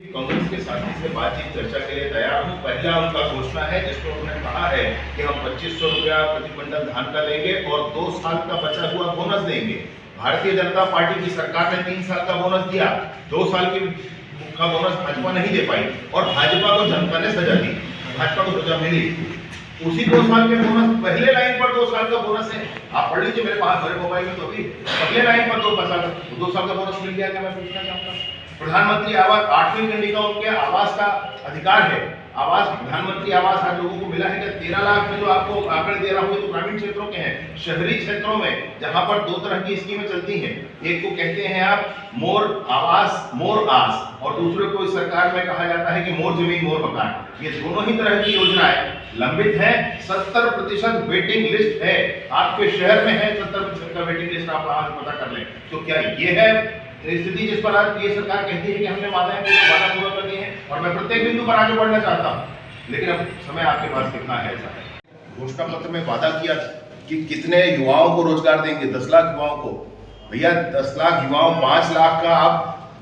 कांग्रेस के साथी से बातचीत चर्चा के लिए तैयार हूं। पहला उनका घोषणा है जिसमें उन्होंने कहा है कि हम 2500 रुपया प्रति क्विंटल धान का देंगे और 2 साल का बचा हुआ बोनस देंगे। भारतीय जनता पार्टी की सरकार ने 3 साल का बोनस दिया, 2 साल का बोनस भाजपा नहीं दे पाई और भाजपा को जनता ने सजा दी, भाजपा को सजा मिली। उसी 2 साल के बोनस पहले लाइन पर 2 साल का बोनस है, आप पढ़ लीजिए मेरे पास मेरे मोबाइल में। तो अभी पहले लाइन पर 2 साल का बोनस मिल गया। क्या मैं पूछना चाहता हूँ, प्रधानमंत्री आवास 8वीं कंडी का उनके आवास का अधिकार है। आवास प्रधानमंत्री आवास आज लोगों को मिला है कि 13 लाख में जो आपको आंकड़े दे रहा हूँ तो ग्रामीण क्षेत्रों के हैं। शहरी क्षेत्रों में जहां पर 2 तरह की स्कीमें चलती हैं, एक को कहते हैं आप मोर आवास मोर आस, और दूसरे को इस सरकार में कहा जाता है कि मोर जमीन मोर मकान। ये दोनों ही तरह की योजनाएं लंबित है। 70% वेटिंग लिस्ट है, आपके शहर में है 70% का वेटिंग लिस्ट, आप आज पता कर लें। तो क्या ये है स्थिति जिस पर आज ये सरकार कहती है कि हमने वादा पूरा कर दिए हैं और मैं प्रत्येक बिंदु पर आगे बढ़ना चाहता हूं, लेकिन अब समय आपके पास कितना है? ऐसा है घोषणा पत्र में वादा किया कि कितने युवाओं को रोजगार देंगे, 10 लाख युवाओं को। भैया 10 लाख युवाओं 5 लाख का आप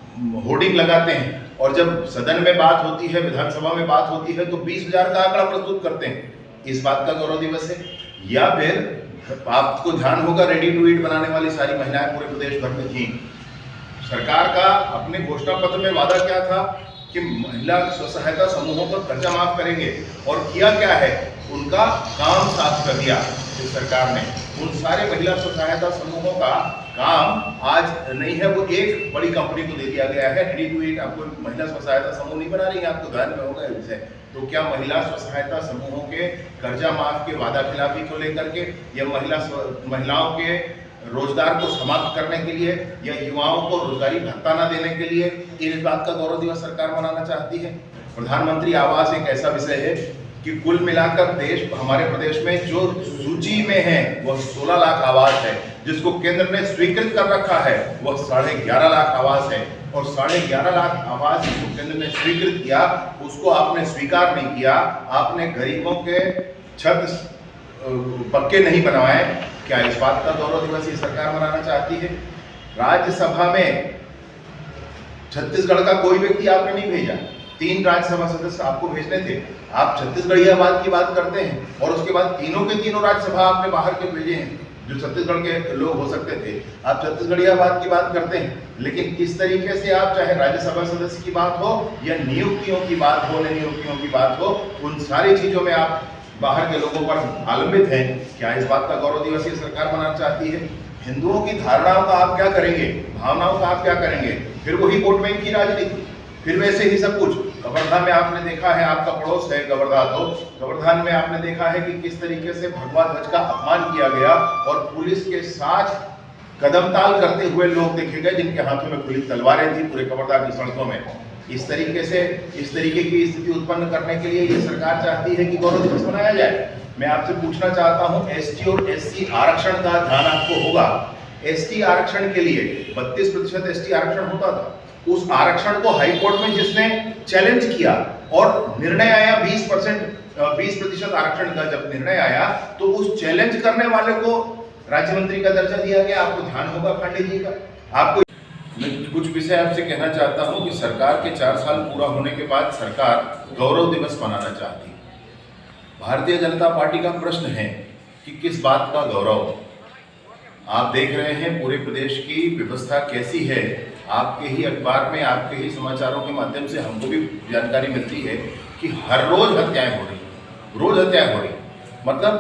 होर्डिंग लगाते हैं और जब सदन में बात होती है, विधानसभा में बात होती है तो 20,000 का आंकड़ा प्रस्तुत करते हैं। इस बात का गौरव दिवस है? या फिर आपको ध्यान होगा रेडी टू ईट बनाने वाली सारी महिलाएं पूरे प्रदेश भर में थी। सरकार का अपने घोषणा पत्र में वादा क्या था कि महिला स्व सहायता समूहों पर कर्जा माफ करेंगे, और किया क्या है, उनका काम साफ कर दिया इस सरकार ने। उन सारे महिला स्व सहायता समूहों का काम आज नहीं है, वो एक बड़ी कंपनी को दे दिया गया है। रेडी टू ईट आपको महिला स्व सहायता समूह नहीं बना रही है, आपको ध्यान में होगा विषय। तो क्या महिला स्व सहायता समूहों के कर्जा माफ के वादा खिलाफी को लेकर के, या महिलाओं के रोजगार को समाप्त करने के लिए, या युवाओं को रोजगारी भत्ता न देने के लिए इस बात का गौरव दिवस सरकार मनाना चाहती है? प्रधानमंत्री आवास एक ऐसा विषय है कि कुल मिलाकर हमारे प्रदेश में जो सूची में है वह 16 लाख आवास है, जिसको केंद्र ने स्वीकृत कर रखा है वह 11.5 लाख आवास है। और 11.5 लाख आवास जिसको केंद्र ने स्वीकृत किया उसको आपने स्वीकार नहीं किया। आपने गरीबों के छत पक्के नहीं बनवाए। क्या इस बात का गौरव दिवस ये सरकार मनाना चाहती है? राज्यसभा में छत्तीसगढ़ का कोई व्यक्ति आपने नहीं भेजा, 3 राज्यसभा सदस्य आपको भेजने थे। आप छत्तीसगढ़ियावाद की बात करते हैं और उसके बाद तीनों के तीनों राज्यसभा आपने बाहर के भेजे हैं जो छत्तीसगढ़ के लोग हो सकते थे। आप छत्तीसगढ़ियावाद की बात करते हैं, लेकिन किस तरीके से आप, चाहे राज्यसभा सदस्य की बात हो या नियुक्तियों की बात हो, नियुक्तियों की बात हो, उन सारी चीजों में आप बाहर के लोगों पर आलंबित हैं। क्या इस बात का गौरव दिवस ये सरकार मनाना चाहती है? हिंदुओं की धारणाओं का आप क्या करेंगे, भावनाओं का आप क्या करेंगे? फिर वही वोट बैंक की राजनीति, फिर वैसे ही सब कुछ। कवर्धा में आपने देखा है, आपका पड़ोस है कवर्धा, तो कवर्धा में आपने देखा है कि किस तरीके से भगवा ध्वज का अपमान किया गया और पुलिस के साथ कदमताल करते हुए लोग देखे गए जिनके हाथों में खुली तलवारें थी पूरे कवर्धा की सड़कों में। इस तरीके की स्थिति उत्पन्न करने के लिए ये सरकार चाहती है कि गौरव दिवस मनाया जाए। मैं आपसे पूछना चाहता हूं, एसटी और एससी आरक्षण का ध्यान आपको होगा। एसटी आरक्षण के लिए 32% एसटी आरक्षण होता था, उस आरक्षण को हाईकोर्ट में जिसने चैलेंज किया और निर्णय आया 20% आरक्षण का जब निर्णय आया तो उस चैलेंज करने वाले को राज्य मंत्री का दर्जा दिया गया। आपको ध्यान होगा पांडे जी का। आपको मैं कुछ विषय आपसे कहना चाहता हूं कि सरकार के 4 साल पूरा होने के बाद सरकार गौरव दिवस मनाना चाहती है। भारतीय जनता पार्टी का प्रश्न है कि किस बात का गौरव? आप देख रहे हैं पूरे प्रदेश की व्यवस्था कैसी है। आपके ही अखबार में, आपके ही समाचारों के माध्यम से हमको भी जानकारी मिलती है कि हर रोज हत्याएं हो रही। मतलब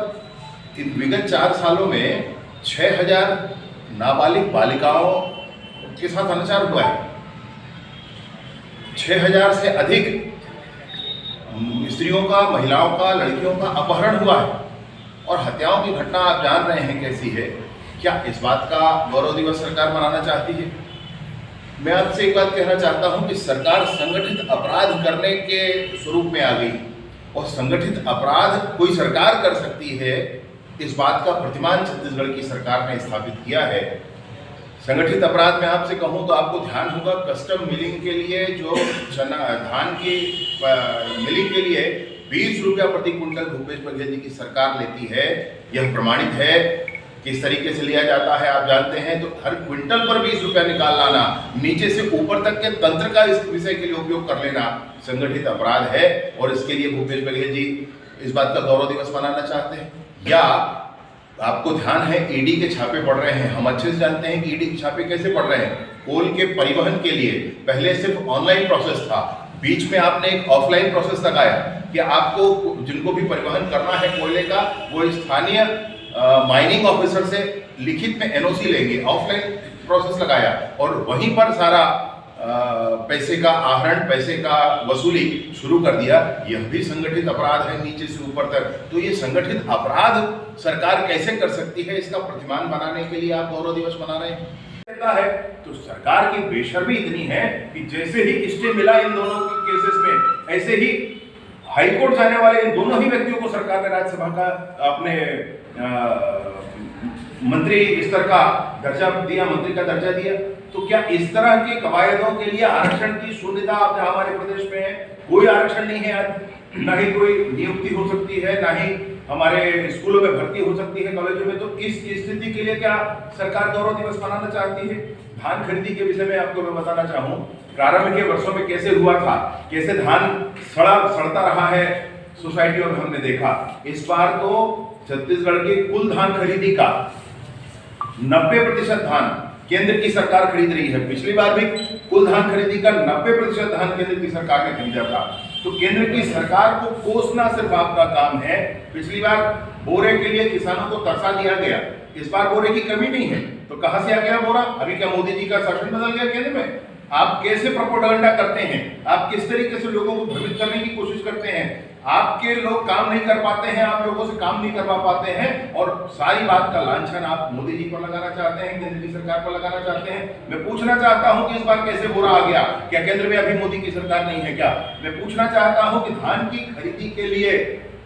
विगत 4 सालों में 6000 नाबालिग बालिकाओं के साथ अनाचार हुआ है। 6000 से अधिक स्त्रियों का, महिलाओं का, लड़कियों का अपहरण हुआ है और हत्याओं की घटना आप जान रहे हैं कैसी है। क्या इस बात का गौरव दिवस सरकार मनाना चाहती है? मैं आपसे एक बात कहना चाहता हूं कि सरकार संगठित अपराध करने के स्वरूप में आ गई और संगठित अपराध कोई सरकार कर सकती है, इस बात का प्रतिमान छत्तीसगढ़ की सरकार ने स्थापित किया है। संगठित अपराध में आपसे कहूं तो आपको ध्यान होगा, कस्टम मिलिंग के लिए जो धान की मिलिंग के लिए 20 रुपया प्रति क्विंटल भूपेश बघेल जी की सरकार लेती है, यह प्रमाणित है। किस तरीके से लिया जाता है आप जानते हैं। तो हर क्विंटल पर 20 रुपया निकाल लाना, नीचे से ऊपर तक के तंत्र का इस विषय के लिए उपयोग कर लेना संगठित अपराध है। और इसके लिए भूपेश बघेल जी इस बात का गौरव दिवस मनाना चाहते हैं। या आपको ध्यान है ईडी के छापे पड़ रहे हैं, हम अच्छे से जानते हैं कि ईडी के छापे कैसे पड़ रहे हैं। कोल के परिवहन के लिए पहले सिर्फ ऑनलाइन प्रोसेस था, बीच में आपने एक ऑफलाइन प्रोसेस लगाया कि आपको जिनको भी परिवहन करना है कोयले का, वो स्थानीय माइनिंग ऑफिसर से लिखित में एनओसी लेंगे, ऑफलाइन प्रोसेस लगाया और वहीं पर सारा पैसे का आहरण, पैसे का वसूली शुरू कर दिया। यह भी संगठित अपराध है नीचे से ऊपर तक। तो ये संगठित अपराध सरकार कैसे कर सकती है, इसका प्रतिमान बनाने के लिए आप गौरव दिवस मना रहे हैं। है तो सरकार की बेशर्मी इतनी है कि जैसे ही स्टे मिला इन दोनों के केसेस में, ऐसे ही हाईकोर्ट जाने वाले इन दोनों ही व्यक्तियों को सरकार ने राज्यसभा का अपने मंत्री स्तर का दर्जा दिया, मंत्री का दर्जा दिया। तो क्या इस तरह के कवायदों के लिए आरक्षण की शून्यता अब हमारे प्रदेश में है? कोई आरक्षण नहीं है आज, ना ही कोई नियुक्ति हो सकती है, ना ही हमारे स्कूलों में भर्ती हो सकती है, कॉलेजों में। तो इस स्थिति के लिए क्या सरकार गौरव दिवस मनाना चाहती है? धान खरीदी के विषय में आपको मैं बताना चाहूँ, प्रारंभ के वर्षों में कैसे हुआ था, कैसे धान सड़ता रहा है सोसाइटियों में हमने देखा। इस बार तो छत्तीसगढ़ की कुल धान खरीदी का 90% धान केंद्र की सरकार खरीद रही है। पिछली बार भी कुल धान खरीदी का 90% धान केंद्र की सरकार ने खरीदा था। तो केंद्र की सरकार को कोसना सिर्फ आपका काम है। पिछली बार बोरे के लिए किसानों को तरसा दिया गया, इस बार बोरे की कमी नहीं है। तो कहां से आ गया बोरा? अभी क्या मोदी जी का शासन बदल गया केंद्र में? आप कैसे प्रोपेगेंडा करते हैं, आप किस तरीके से लोगों को भ्रमित करने की कोशिश करते हैं। आपके लोग काम नहीं कर पाते हैं, आप लोगों से काम नहीं करवा पाते हैं और सारी बात का लांछन आप मोदी जी पर लगाना चाहते हैं, केंद्र की सरकार पर लगाना चाहते हैं। मैं पूछना चाहता हूं कि इस बार कैसे बोरा आ गया? क्या केंद्र में अभी मोदी की सरकार नहीं है क्या? मैं पूछना चाहता हूं कि धान की खरीदी के लिए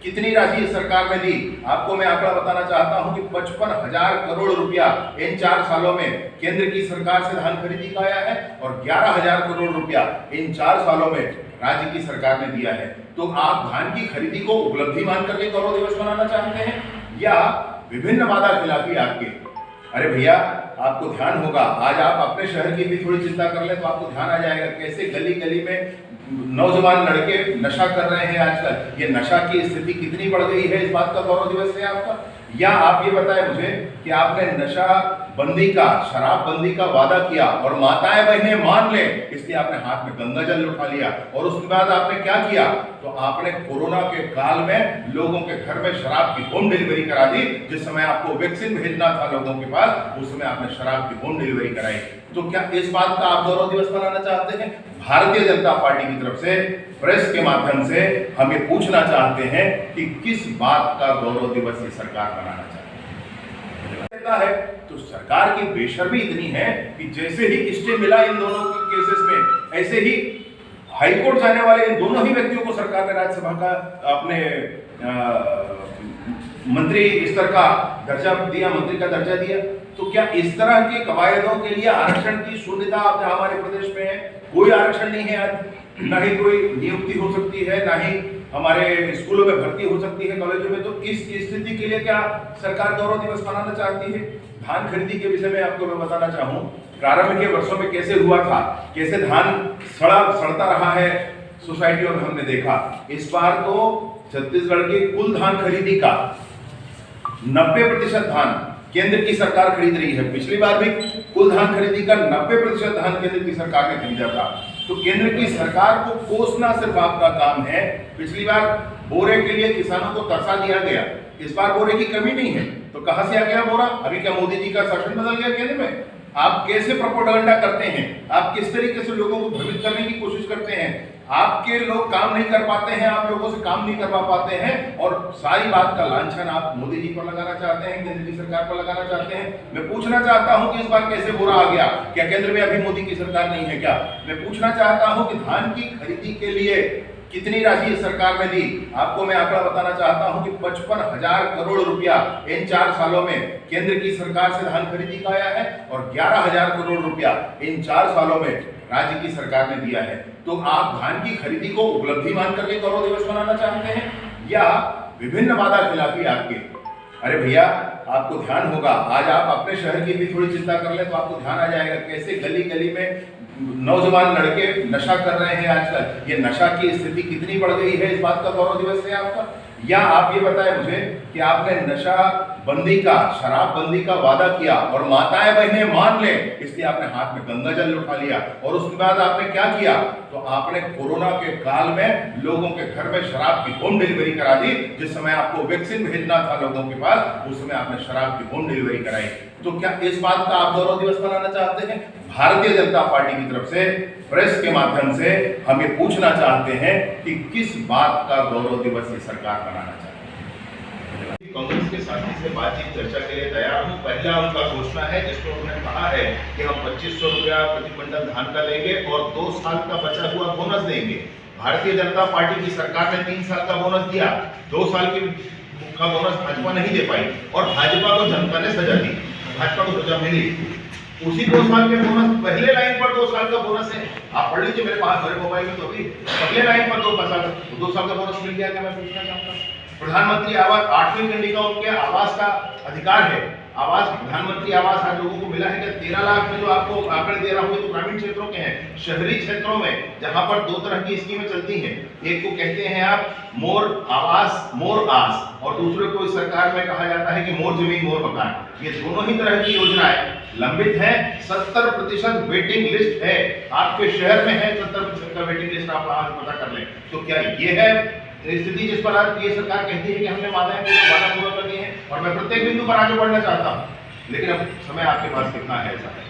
कितनी राशि इस सरकार ने दी? आपको मैं आंकड़ा बताना चाहता हूं कि 55,000 करोड़ रुपया इन 4 सालों में केंद्र की सरकार से धान खरीदी का आया है और 11,000 करोड़ रुपया इन 4 सालों में राज्य की सरकार ने दिया है। तो आप धान की खरीदी को उपलब्धि मान करके गौरव दिवस मनाना चाहते हैं या विभिन्न वादा खिलाफी आपके? अरे भैया, आपको ध्यान होगा, आज आप अपने शहर की भी थोड़ी चिंता कर ले तो आपको ध्यान आ जाएगा कैसे गली गली में नौजवान लड़के नशा कर रहे हैं आजकल। ये नशा की स्थिति कितनी बढ़ गई है, इस बात का गौरव दिवस है आपका। या आप ये बताएं मुझे कि आपने नशा बंदी का, शराब बंदी का वादा किया और माताएं बहनें मान ले, इसलिए आपने हाथ में गंगा जल उठा लिया और उसके बाद आपने क्या किया? तो आपने कोरोना के काल में लोगों के घर में शराब की होम डिलीवरी करा दी। जिस समय आपको वैक्सीन भेजना था लोगों के पास, उस समय आपने शराब की होम डिलीवरी कराई। तो क्या इस बात का आप गौरव दिवस मनाना चाहते हैं? भारतीय जनता पार्टी की तरफ से प्रेस के माध्यम से हम ये पूछना चाहते हैं कि किस बात का गौरव दिवस ये सरकार मनाना चाहती है। तो सरकार की बेशर्मी इतनी है कि जैसे ही स्टे मिला इन दोनों के केसेस में, ऐसे ही हाईकोर्ट जाने वाले इन दोनों ही व्यक्तियों को सरकार ने राज्यसभा का अपने मंत्री स्तर का दर्जा दिया, मंत्री का दर्जा दिया। तो क्या इस तरह के कवायदों के लिए आरक्षण की शून्यता अब हमारे प्रदेश में है? कोई आरक्षण नहीं है आज, ना ही कोई नियुक्ति हो सकती है, ना ही हमारे स्कूलों में भर्ती हो सकती है, कॉलेजों में। तो इस स्थिति के लिए क्या सरकार गौरव दिवस मनाना चाहती है? धान खरीदी के विषय में आपको मैं बताना चाहूँ, प्रारंभ के वर्षों में कैसे हुआ था, कैसे धान सड़ता रहा है सोसाइटियों में हमने देखा। इस बार तो छत्तीसगढ़ की कुल धान खरीदी का 90% धान केंद्र की सरकार खरीद रही है। पिछली बार भी कुल धान खरीदी का 90% धान केंद्र की सरकार ने खरीदा था। तो केंद्र की सरकार को कोसना सिर्फ आपका काम है। पिछली बार बोरे के लिए किसानों को तरसा दिया गया, इस बार बोरे की कमी नहीं है। तो कहां से आ गया बोरा? अभी क्या मोदी जी का शासन बदल गया केंद्र में? आप कैसे प्रोपेगेंडा करते हैं, आप किस तरीके से लोगों को भ्रमित करने की कोशिश करते हैं। आपके लोग काम नहीं कर पाते हैं, आप लोगों से काम नहीं करवा पाते हैं और सारी बात का लांछन आप मोदी जी पर लगाना चाहते हैं, केंद्र की सरकार पर लगाना चाहते हैं। मैं पूछना चाहता हूं कि इस बार कैसे बोरा आ गया? क्या केंद्र में अभी मोदी की सरकार नहीं है क्या? मैं पूछना चाहता हूं कि धान की खरीदी के लिए कितनी राशि इस सरकार ने दी? आपको मैं आंकड़ा बताना चाहता हूं कि 55,000 करोड़ रुपया इन 4 सालों में केंद्र की सरकार से धान खरीदी का आया है और 11,000 करोड़ रुपया इन 4 सालों में राज्य की सरकार ने दिया है। तो आप धान की खरीदी को उपलब्धि मान करके गौरव दिवस मनाना चाहते हैं या विभिन्न वादा खिलाफी आपके? अरे भैया, आपको ध्यान होगा, आज आप अपने शहर की भी थोड़ी चिंता कर लें तो आपको ध्यान आ जाएगा कैसे गली गली में नौजवान लड़के नशा कर रहे हैं आजकल। ये नशा की स्थिति कितनी बढ़ गई है, इस बात का गौरव दिवस है आपका। या आप ये बताएं मुझे कि आपने नशा बंदी का, शराब बंदी का वादा किया और माताएं बहनें मान ले, इसलिए आपने हाथ में गंगा जल उठा लिया और उसके बाद आपने क्या किया, तो आपने कोरोना के काल में लोगों के घर में शराब की होम डिलीवरी करा दी। जिस समय आपको वैक्सीन भेजना था लोगों के पास, उस समय आपने शराब की होम डिलीवरी कराई। तो क्या इस बात का आप गौरव दिवस मनाना चाहते हैं? भारतीय जनता पार्टी की तरफ से प्रेस के माध्यम से हम ये पूछना चाहते हैं कि किस बात का गौरव दिवस ये सरकार मनाना चाहती है। कांग्रेस के साथी से बातचीत चर्चा के लिए तैयार हूँ। पहला उनका घोषणा है जिसमें उन्होंने कहा है कि हम 2500 रुपया प्रति क्विंटल धान का लेंगे और 2 साल का बचा हुआ बोनस देंगे। भारतीय जनता पार्टी की सरकार ने 3 साल का बोनस दिया, 2 साल का बोनस भाजपा नहीं दे पाई और भाजपा को जनता ने सजा दी, भाजपा को सजा मिली। उसी 2 साल के बोनस पहले लाइन पर 2 साल का बोनस है, आप पढ़ लीजिए मेरे पास मेरे मोबाइल में, तो अभी पहले लाइन पर 2 साल का बोनस मिल गया। क्या मैं पूछना चाहता हूँ, प्रधानमंत्री आवास 8वीं कंडी का उनके आवास का अधिकार है, आवास प्रधानमंत्री आवास आज लोगों को मिला है कि 13 लाख में जो आपको आंकड़े दे रहा हूँ तो ग्रामीण क्षेत्रों के हैं। शहरी क्षेत्रों में जहां पर 2 तरह की स्कीमें चलती हैं, एक को कहते हैं आप मोर आवास मोर आस और दूसरे को इस सरकार में कहा जाता है कि मोर जमीन मोर मकान। ये दोनों ही तरह की योजनाएं लंबित है। 70% वेटिंग लिस्ट है, आपके शहर में है 70% का वेटिंग लिस्ट, आप आज पता कर लें। तो क्या ये है स्थिति जिस पर आज ये सरकार कहती है कि हमने वादा पूरा कर दिए हैं और मैं प्रत्येक बिंदु पर आगे बढ़ना चाहता हूँ, लेकिन अब समय आपके पास कितना है ऐसा है।